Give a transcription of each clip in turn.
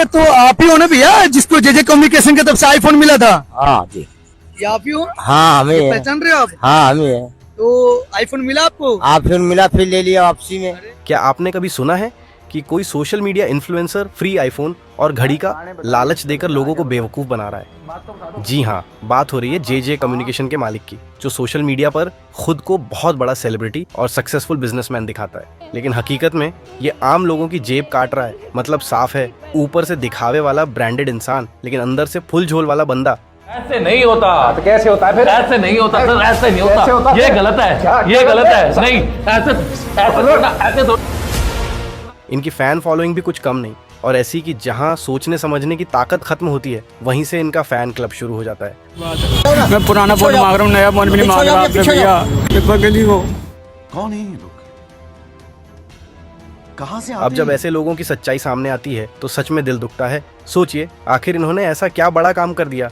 ये तो आप ही हो ना भैया जिसको जेजे कम्युनिकेशन की तरफ से आईफोन मिला था? हाँ जी। ये आप ही हो? हाँ हमें है। पहचान रहे हो आप? हाँ हमें है। तो आईफोन मिला आपको? आप फिर मिला, फिर ले लिया वापसी में। क्या आपने कभी सुना है कि कोई social media influencer free iPhone और घड़ी का लालच देकर लोगों को बेवकूफ बना रहा है? जी हाँ, बात हो रही है जेजे कम्युनिकेशन के मालिक की, जो सोशल मीडिया पर खुद को बहुत बड़ा सेलिब्रिटी और सक्सेसफुल बिजनेसमैन दिखाता है, लेकिन हकीकत में ये आम लोगों की जेब काट रहा है। मतलब साफ है, ऊपर से दिखावे वाला ब्रांडेड इंसान, लेकिन अंदर से फुल झोल वाला बंदा। ऐसे नहीं होता। तो कैसे होता है फिर? ऐसे नहीं होता सर, ऐसे नहीं होता, ये गलत है, ये गलत है। नहीं, ऐसे तो इनकी फैन फॉलोइंग भी कुछ कम नहीं, और ऐसी कि जहां सोचने समझने की ताकत खत्म होती है, वहीं से इनका फैन क्लब शुरू हो जाता है। मैं पुराना फोन मांग रहा हूँ, नया फोन भी नहीं मांग रहा आपसे भैया। कौन है ये लोग? कहां से अब जब ऐसे लोगों की सच्चाई सामने आती है तो सच में दिल दुखता है। सोचिए, आखिर इन्होंने ऐसा क्या बड़ा काम कर दिया?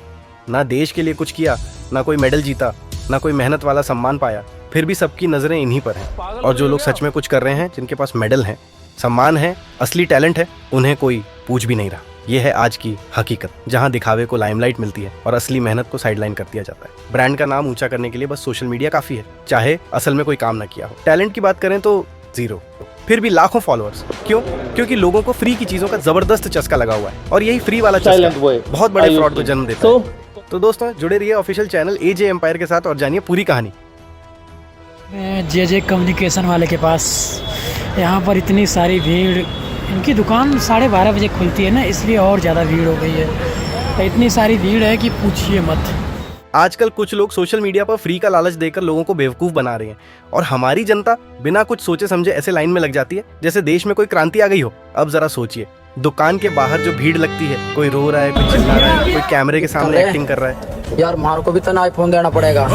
ना देश के लिए कुछ किया, ना कोई मेडल जीता, ना कोई मेहनत वाला सम्मान पाया, फिर भी सबकी नजरें इन्हीं पर हैं। और जो लोग सच में कुछ कर रहे हैं, जिनके पास मेडल हैं, सम्मान है, असली टैलेंट है, उन्हें कोई पूछ भी नहीं रहा। यह है आज की हकीकत, जहां दिखावे को लाइमलाइट मिलती है और असली मेहनत को साइडलाइन कर दिया जाता है। ब्रांड का नाम ऊंचा करने के लिए बस सोशल मीडिया काफी है, चाहे असल में कोई काम ना किया हो। टैलेंट की बात करें तो जीरो, फिर भी लाखों फॉलोअर्स। क्यों? क्योंकि लोगों को फ्री की चीजों का जबरदस्त चस्का लगा हुआ है, और यही फ्री वाला चस्का बहुत बड़े फ्रॉड को जन्म देता है। तो दोस्तों, जुड़े रहिए ऑफिशियल चैनल एजे एम्पायर के साथ और जानिए पूरी कहानी। मैं जेजे कम्युनिकेशन वाले के पास, यहाँ पर इतनी सारी भीड़, इनकी दुकान 12:30 बजे खुलती है ना, इसलिए और ज़्यादा भीड़ हो गई है। इतनी सारी भीड़ है कि पूछिए मत। आजकल कुछ लोग सोशल मीडिया पर फ्री का लालच देकर लोगों को बेवकूफ बना रहे हैं, और हमारी जनता बिना कुछ सोचे समझे ऐसे लाइन में लग जाती है जैसे देश में कोई क्रांति आ गई हो। अब जरा सोचिए, दुकान के बाहर जो भीड़ लगती है, कोई रो रहा है, कोई चिल्ला रहा है, कोई कैमरे के सामने एक्टिंग कर रहा है। यार मार को भी तो आईफोन देना पड़ेगा।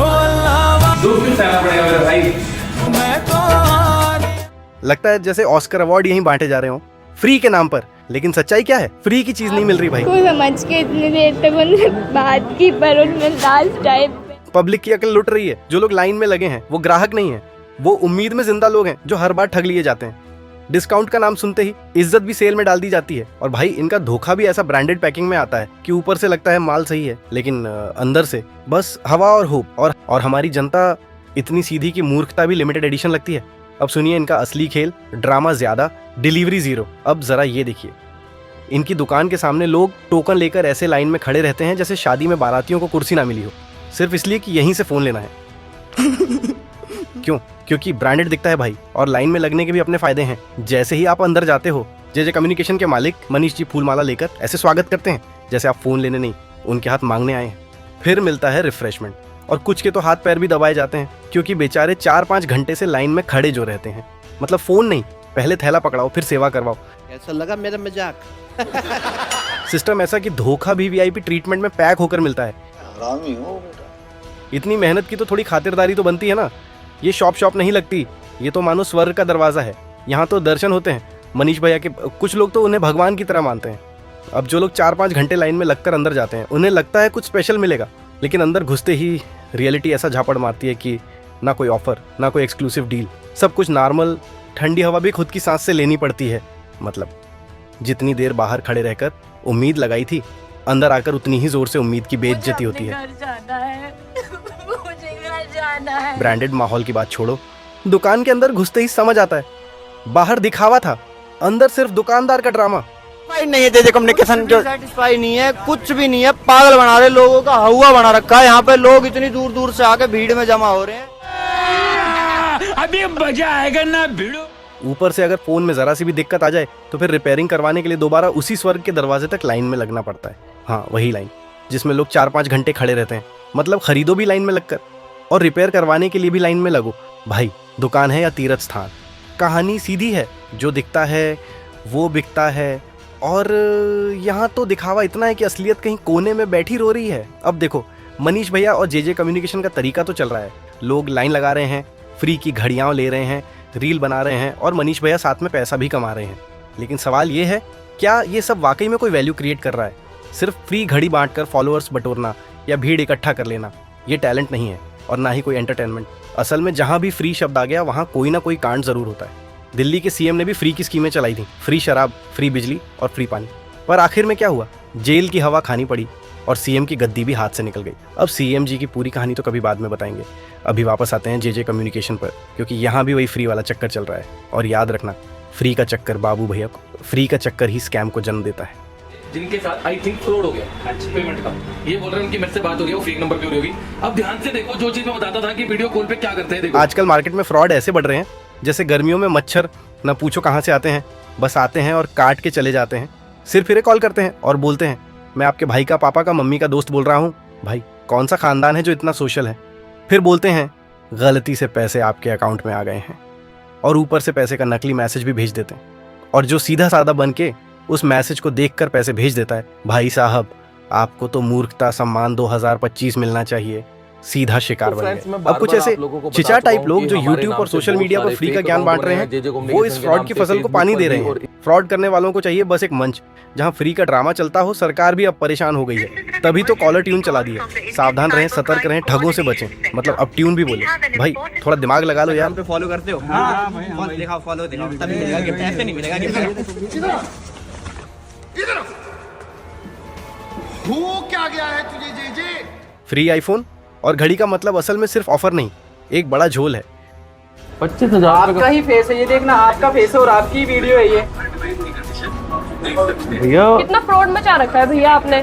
लगता है जैसे ऑस्कर अवार्ड यहीं बांटे जा रहे हो फ्री के नाम पर, लेकिन सच्चाई क्या है? फ्री की चीज नहीं मिल रही भाई। को समझ के इतनी देर तक उन्होंने बात की, पर उनमें लास्ट टाइम पब्लिक की अकल लुट रही है। जो लोग लाइन में लगे हैं वो ग्राहक नहीं है, वो उम्मीद में जिंदा लोग हैं जो हर बार ठग लिए जाते हैं। डिस्काउंट का नाम सुनते ही इज्जत भी सेल में डाल दी जाती है, और भाई इनका धोखा भी ऐसा ब्रांडेड पैकिंग में आता है कि ऊपर से लगता है माल सही है, लेकिन अंदर से बस हवा और होप। और हमारी जनता इतनी सीधी कि मूर्खता भी लिमिटेड एडिशन लगती है। अब सुनिए इनका असली खेल, ड्रामा ज्यादा, डिलीवरी जीरो। अब जरा ये देखिए, इनकी दुकान के सामने लोग टोकन लेकर ऐसे लाइन में खड़े रहते हैं जैसे शादी में बारातियों को कुर्सी ना मिली हो, सिर्फ इसलिए कि यहीं से फोन लेना है। क्यों? क्योंकि ब्रांडेड दिखता है भाई, और लाइन में लगने के भी अपने फायदे हैं। जैसे ही आप अंदर जाते हो, जेजे कम्युनिकेशन के मालिक मनीष जी फूलमाला लेकर ऐसे स्वागत करते हैं जैसे आप फोन लेने नहीं, उनके हाथ मांगने आए हैं। फिर मिलता है रिफ्रेशमेंट, और कुछ के तो हाथ पैर भी दबाए जाते हैं, क्योंकि बेचारे 4-5 घंटे से लाइन में खड़े जो रहते हैं। मतलब फोन नहीं, पहले थैला पकड़ाओ फिर सेवा करवाओ। कैसा लगा मेरा मजाक? सिस्टम ऐसा कि धोखा भी वीआईपी ट्रीटमेंट में पैक होकर मिलता है। हरामी हो बेटा। इतनी मेहनत की तो थोड़ी खातिरदारी तो बनती है ना। ये शॉप नहीं लगती, ये तो मानो स्वर्ग का दरवाजा है। यहाँ तो दर्शन होते हैं मनीष भैया के। कुछ लोग तो उन्हें भगवान की तरह मानते हैं। अब जो लोग 4-5 घंटे लाइन में लगकर अंदर जाते हैं, उन्हें लगता है कुछ स्पेशल मिलेगा, लेकिन अंदर घुसते ही रियलिटी ऐसा झापड़ मारती है कि ना कोई ऑफर, ना कोई एक्सक्लूसिव डील, सब कुछ नॉर्मल। ठंडी हवा भी खुद की सांस से लेनी पड़ती है। मतलब जितनी देर बाहर खड़े रहकर उम्मीद लगाई थी, अंदर आकर उतनी ही जोर से उम्मीद की बेइज्जती होती है। ब्रांडेड माहौल की बात छोड़ो, दुकान के अंदर घुसते ही समझ आता है, बाहर दिखावा था, अंदर सिर्फ दुकानदार का ड्रामा। नहीं है जेजे कम्युनिकेशन, जो सेटिस्फाई नहीं है, कुछ भी नहीं है। पागल बना रहे, लोगों का हवा बना रखा है। यहाँ पे लोग इतनी दूर दूर से आके भीड़ में जमा हो रहे हैं। अभी मजा आएगा ना भिड़ो। ऊपर से अगर फोन में जरा सी भी दिक्कत आ जाए तो फिर रिपेयरिंग करवाने के लिए दोबारा उसी स्वर्ग के दरवाजे तक लाइन में लगना पड़ता है। हाँ, वही लाइन जिसमें लोग 4-5 घंटे खड़े रहते हैं। मतलब खरीदो भी लाइन में लगकर, और रिपेयर करवाने के लिए भी लाइन में लगो। भाई दुकान है या तीर्थ स्थान, कहानी सीधी है, जो दिखता है वो बिकता है। और यहाँ तो दिखावा इतना है कि असलियत कहीं कोने में बैठी रो रही है। अब देखो, मनीष भैया और जेजे कम्युनिकेशन का तरीका तो चल रहा है। लोग लाइन लगा रहे हैं, फ्री की घड़ियाँ ले रहे हैं, रील बना रहे हैं, और मनीष भैया साथ में पैसा भी कमा रहे हैं। लेकिन सवाल ये है, क्या ये सब वाकई में कोई वैल्यू क्रिएट कर रहा है? सिर्फ फ्री घड़ी बांटकर फॉलोअर्स बटोरना या भीड़ इकट्ठा कर लेना, ये टैलेंट नहीं है, और ना ही कोई एंटरटेनमेंट। असल में जहाँ भी फ्री शब्द आ गया, वहाँ कोई ना कोई कांड जरूर होता है। दिल्ली के सीएम ने भी फ्री की स्कीमें चलाई थी, फ्री शराब, फ्री बिजली और फ्री पानी। पर आखिर में क्या हुआ, जेल की हवा खानी पड़ी और सीएम की गद्दी भी हाथ से निकल गई। अब सीएम जी की पूरी कहानी तो कभी बाद में बताएंगे, अभी वापस आते हैं जेजे कम्युनिकेशन पर, क्योंकि यहाँ भी वही फ्री वाला चक्कर चल रहा है। और याद रखना, फ्री का चक्कर बाबू भैया, फ्री का चक्कर ही स्कैम को जन्म देता है। जिनके साथ आई थिंक फ्रॉड हो गया पेमेंट का, ये बोल रहे हैं उनकी मेरे से बात हो रही है, वो फेक नंबर पे हो रही होगी। अब ध्यान से देखो, जो चीज मैं बताता था कि वीडियो कॉल पे क्या करते हैं, देखो आजकल मार्केट में फ्रॉड ऐसे बढ़ रहे हैं जैसे गर्मियों में मच्छर, न पूछो कहाँ से आते हैं, बस आते हैं और काट के चले जाते हैं। सिर फिरे कॉल करते हैं और बोलते हैं मैं आपके भाई का, पापा का, मम्मी का दोस्त बोल रहा हूँ। भाई कौन सा खानदान है जो इतना सोशल है। फिर बोलते हैं गलती से पैसे आपके अकाउंट में आ गए हैं, और ऊपर से पैसे का नकली मैसेज भी भेज देते हैं। और जो सीधा साधा बन के उस मैसेज को देखकर पैसे भेज देता है, भाई साहब आपको तो मूर्खता सम्मान 2025 मिलना चाहिए, सीधा शिकार बन गए। अब कुछ ऐसे चिचा टाइप लोग जो यूट्यूब और सोशल मीडिया पर फ्री का ज्ञान बांट रहे हैं, वो इस फ्रॉड की फसल को पानी दे रहे हैं। फ्रॉड करने वालों को चाहिए बस एक मंच जहां फ्री का ड्रामा चलता हो। सरकार भी अब परेशान हो गई है, तभी तो कॉलर ट्यून चला दी है। सावधान रहें, सतर्क रहें, ठगों से बचें। मतलब अब ट्यून भी बोले, भाई थोड़ा दिमाग लगा लो यार। फॉलो करते हो? दिखाओ, फॉलो दिखाओ, तभी मिलेगा गिफ्ट, ऐसे नहीं मिलेगा गिफ्ट। हो क्या गया है तुझे जेजे? फ्री आईफोन और घड़ी का मतलब असल में सिर्फ ऑफर नहीं, एक बड़ा झोल है। 25,000 आपका ही फेस है ये, देखना आपका फेस है और आपकी वीडियो है ये। भैया कितना फ्रॉड मचा रखा है भैया आपने।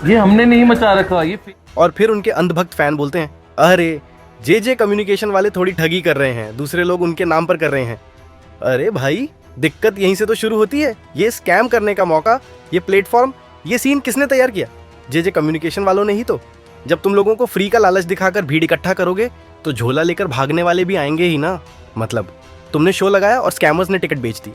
ये हमने नहीं मचा रखा ये। और फिर उनके अंधभक्त फैन बोलते हैं अरे जेजे कम्युनिकेशन वाले थोड़ी ठगी कर रहे हैं, दूसरे लोग उनके नाम पर कर रहे हैं। अरे भाई दिक्कत यहीं से तो शुरू होती है। ये स्कैम करने का मौका, ये प्लेटफॉर्म, ये सीन किसने तैयार किया? जेजे कम्युनिकेशन वालों ने ही तो। जब तुम लोगों को फ्री का लालच दिखाकर भीड़ इकट्ठा करोगे तो झोला लेकर भागने वाले भी आएंगे ही ना। मतलब तुमने शो लगाया और स्कैमर्स ने टिकट बेच दी,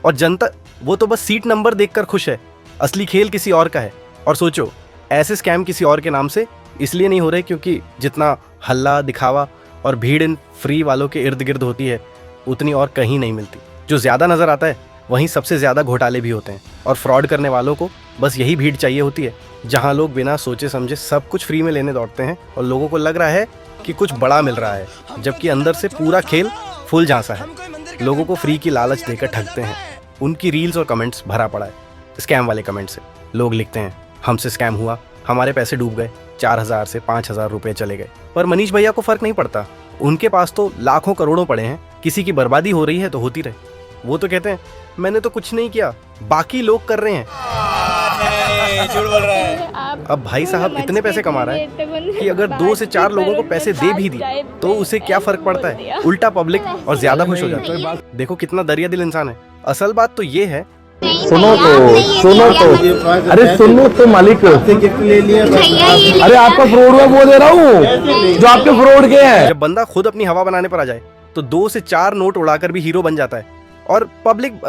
और जनता वो तो बस सीट नंबर देखकर खुश है। असली खेल किसी और का है। और सोचो, ऐसे स्कैम किसी और के नाम से इसलिए नहीं हो रहे क्योंकि जितना हल्ला दिखावा और भीड़ इन फ्री वालों के इर्द गिर्द होती है, उतनी और कहीं नहीं मिलती। जो ज़्यादा नज़र आता है वहीं सबसे ज़्यादा घोटाले भी होते हैं। और फ्रॉड करने वालों को बस यही भीड़ चाहिए होती है जहां लोग बिना सोचे समझे सब कुछ फ्री में लेने दौड़ते हैं और लोगों को लग रहा है कि कुछ बड़ा मिल रहा है, जबकि अंदर से पूरा खेल फुल झांसा है। लोगों को फ्री की लालच देकर ठगते हैं। उनकी रील्स और कमेंट्स भरा पड़ा है स्कैम वाले कमेंट से। लोग लिखते हैं हमसे स्कैम हुआ, हमारे पैसे डूब गए, 4,000 से 5,000 रुपए चले गए। पर मनीष भैया को फर्क नहीं पड़ता, उनके पास तो लाखों करोड़ों पड़े हैं। किसी की बर्बादी हो रही है तो होती रहे। वो तो कहते हैं मैंने तो कुछ नहीं किया, बाकी लोग कर रहे हैं। झूठ बोल रहा है। अब भाई साहब इतने पैसे कमा रहा है कि अगर 2 से 4 लोगों को पैसे दे भी दिए तो उसे क्या फर्क पड़ता है? उल्टा पब्लिक और ज्यादा खुश हो जाता है। देखो कितना दरिया दिल इंसान है। असल बात तो ये है, सुनो तो अरे सुनो तो मालिक, अरे आपका फ्रॉड मैं वो दे रहा हूँ जो आपके फ्रॉड के हैं। जब बंदा खुद अपनी हवा बनाने पर आ जाए तो 2 से 4 नोट उड़ाकर भी हीरो बन जाता है, और पब्लिक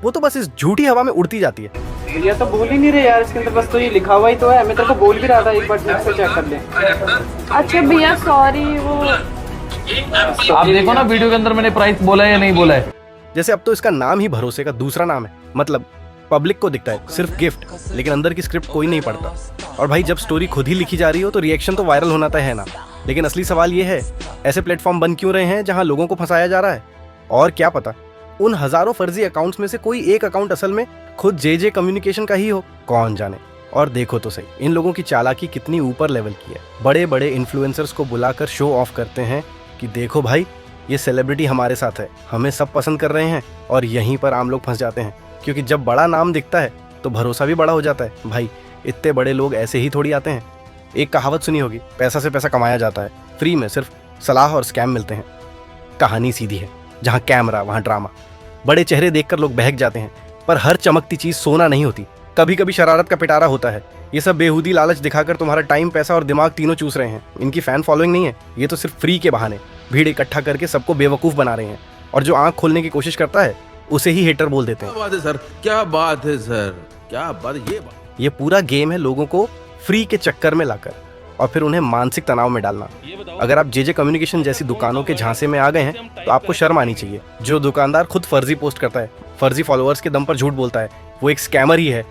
वो तो बस इस झूठी हवा में उड़ती जाती है। भैया तो बोल ही नहीं रहे यार, इसके अंदर बस तो ये लिखा हुआ ही तो है। मैं तेरे को बोल भी रहा था एक बार ठीक से चेक कर ले। अच्छा भैया सॉरी, वो आप देखो ना वीडियो के अंदर मैंने प्राइस बोला है या नहीं बोला है। जैसे अब तो इसका नाम ही भरोसे का दूसरा नाम है। मतलब पब्लिक को दिखता है सिर्फ गिफ्ट, लेकिन अंदर की स्क्रिप्ट कोई नहीं पढ़ता। और भाई जब स्टोरी खुद ही लिखी जा रही हो तो रिएक्शन तो वायरल होना तय है ना। लेकिन असली सवाल ये है, ऐसे प्लेटफॉर्म बन क्यों रहे हैं जहां लोगों को फंसाया जा रहा है? और क्या पता उन हजारों फर्जी अकाउंट्स में से कोई एक अकाउंट असल में खुद जेजे कम्युनिकेशन का ही हो, कौन जाने। और देखो तो सही, इन लोगों की चालाकी कितनी ऊपर लेवल की है। बड़े बड़े इन्फ्लुएंसर्स को बुलाकर शो ऑफ करते हैं कि देखो भाई ये सेलिब्रिटी हमारे साथ है, हमें सब पसंद कर रहे हैं। और यहीं पर आम लोग फंस जाते हैं, क्योंकि जब बड़ा नाम दिखता है तो भरोसा भी बड़ा हो जाता है। भाई इतने बड़े लोग ऐसे ही थोड़ी आते हैं। एक कहावत सुनी होगी, पैसा से पैसा कमाया जाता है, फ्री में सिर्फ सलाह और स्कैम मिलते हैं। कहानी सीधी है, जहाँ कैमरा वहाँ ड्रामा। बड़े चेहरे देखकर लोग बहक जाते हैं, पर हर चमकती चीज सोना नहीं होती। कभी कभी शरारत का पिटारा होता है। ये सब बेहूदी लालच दिखाकर तुम्हारा टाइम, पैसा और दिमाग तीनों चूस रहे हैं। इनकी फैन फॉलोइंग नहीं है, ये तो सिर्फ फ्री के बहाने भीड़ इकट्ठा करके सबको बेवकूफ बना रहे हैं। और जो आंख खोलने की कोशिश करता है उसे ही हेटर बोल देते हैं। क्या बात है सर, क्या बात है सर, क्या बात है ये पूरा गेम है लोगों को फ्री के चक्कर में लाकर और फिर उन्हें मानसिक तनाव में डालना। अगर आप जेजे कम्युनिकेशन जैसी दुकानों के झांसे में आ गए हैं तो आपको शर्म आनी चाहिए। जो दुकानदार खुद फर्जी पोस्ट करता है, फर्जी फॉलोअर्स के दम पर झूठ बोलता है, वो एक स्कैमर ही है।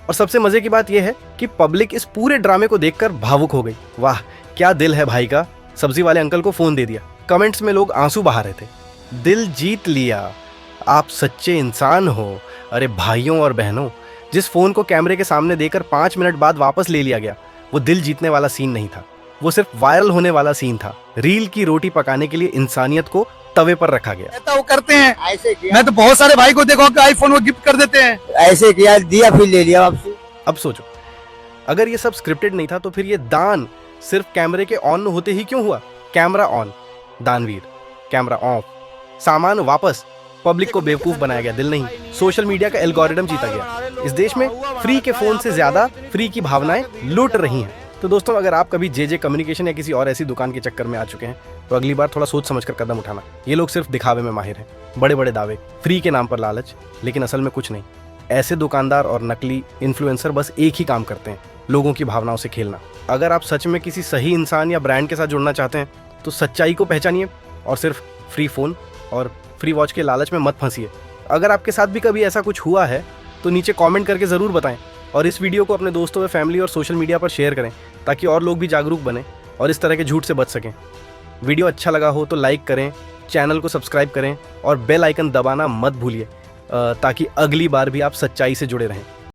और सबसे मजे की बात यह है कि पब्लिक इस पूरे ड्रामे को देखकर भावुक हो गई। वाह क्या दिल है भाई का। सब्जी वाले अंकल को फोन दे दिया, कमेंट्स में लोग आंसू बहा रहे थे। दिल जीत लिया, आप सच्चे इंसान हो। अरे भाइयों और बहनों, जिस फोन को कैमरे के सामने देकर 5 मिनट बाद वापस ले लिया गया, वो दिल जीतने वाला सीन नहीं था, वो सिर्फ वायरल होने वाला सीन था। रील की रोटी पकाने के लिए इंसानियत को तवे पर रखा गया। ऐसा वो करते हैं, ऐसे किया, मैं तो बहुत सारे भाई को देखो कि आईफोन वो गिफ्ट कर देते हैं। ऐसे किया, दिया फिर ले लिया वापसी। अब सोचो, अगर ये सब स्क्रिप्टेड नहीं था तो फिर ये दान सिर्फ कैमरे के ऑन होते ही क्यों हुआ? कैमरा ऑन, दानवीर, कैमरा ऑफ, सामान वापस, पब्लिक को बेवकूफ बनाया गया, दिल नहीं। सोशल मीडिया का एल्गोरिदम जीता गया। इस देश में फ्री के फोन से ज्यादा फ्री की भावनाएं लूट रही हैं। तो दोस्तों, अगर आप कभी जेजे कम्युनिकेशन या किसी और ऐसी दुकान के चक्कर में आ चुके हैं तो अगली बार थोड़ा सोच समझकर कदम उठाना। ये लोग सिर्फ दिखावे में माहिर हैं, बड़े बड़े दावे, फ्री के नाम पर लालच, लेकिन असल में कुछ नहीं। ऐसे दुकानदार और नकली इन्फ्लुएंसर बस एक ही काम करते हैं, लोगों की भावनाओं से खेलना। अगर आप सच में किसी सही इंसान या ब्रांड के साथ जुड़ना चाहते हैं तो सच्चाई को पहचानिए और सिर्फ फ्री फोन और फ्री वॉच के लालच में मत फंसिए। अगर आपके साथ भी कभी ऐसा कुछ हुआ है तो नीचे कमेंट करके ज़रूर बताएं और इस वीडियो को अपने दोस्तों व फैमिली और सोशल मीडिया पर शेयर करें ताकि और लोग भी जागरूक बने और इस तरह के झूठ से बच सकें। वीडियो अच्छा लगा हो तो लाइक करें, चैनल को सब्सक्राइब करें और बेल आइकन दबाना मत भूलिए ताकि अगली बार भी आप सच्चाई से जुड़े रहें।